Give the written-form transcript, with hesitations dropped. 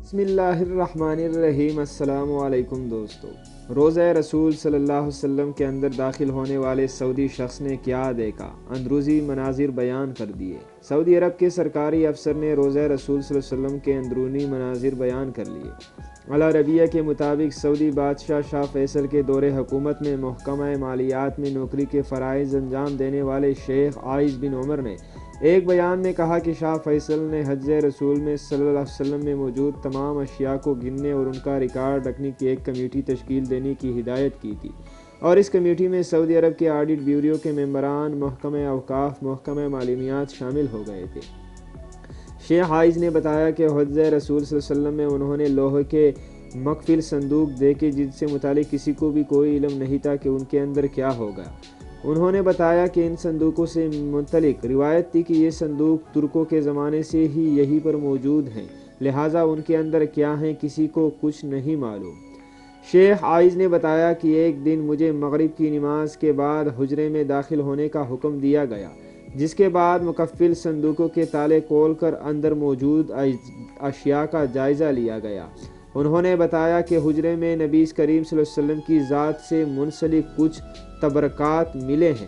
बिस्मिल्लाहिर्रहमानिर्रहीम। अस्सलाम वालेकुम दोस्तों। रोज़ा रसूल सल्लल्लाहु अलैहि वसल्लम के अंदर दाखिल होने वाले सऊदी शख्स ने क्या देखा, अंदरूनी मनाजिर बयान कर दिए। सऊदी अरब के सरकारी अफसर ने रोज़ा रसूल सल्लल्लाहु अलैहि वसल्लम के अंदरूनी मनाजिर बयान कर लिए। अल अरबिया के मुताबिक सऊदी बादशाह शाह फैसल के दौरे हुकूमत में महकमा मालियात में नौकरी के फ़राइज़ अंजाम देने वाले शेख आइज़ बिन उमर ने एक बयान में कहा कि शाह फैसल ने हज रसूल में सल्लल्लाहु अलैहि वसल्लम में मौजूद तमाम अशिया को गिनने और उनका रिकॉर्ड रखने की एक कमेटी तश्कील देने की हिदायत की थी, और इस कमेटी में सऊदी अरब के ऑडिट ब्यूरो के मेंबरान, महकमा अवकाफ, महकमा मालियात शामिल हो गए थे। शेख आइज़ ने बताया कि हज रसूल सल्लल्लाहु अलैहि वसल्लम में उन्होंने लोहे के मकफिल संदूक देखे जिनसे मुतालिक किसी को भी कोई इल्म नहीं था कि उनके अंदर क्या होगा। उन्होंने बताया कि इन संदूकों से मुतलिक रिवायत थी कि ये संदूक तुर्कों के ज़माने से ही यहीं पर मौजूद हैं, लिहाजा उनके अंदर क्या हैं किसी को कुछ नहीं मालूम। शेख आइज़ ने बताया कि एक दिन मुझे मगरिब की नमाज के बाद हुजरे में दाखिल होने का हुक्म दिया गया, जिसके बाद मुकफ़िल संदूकों के ताले खोल कर अंदर मौजूद अशिया का जायज़ा लिया गया। उन्होंने बताया कि हुजरे में नबी करीम सल्लल्लाहु अलैहि वसल्लम की ज़ात से मुंसलिक कुछ तबरकात मिले हैं।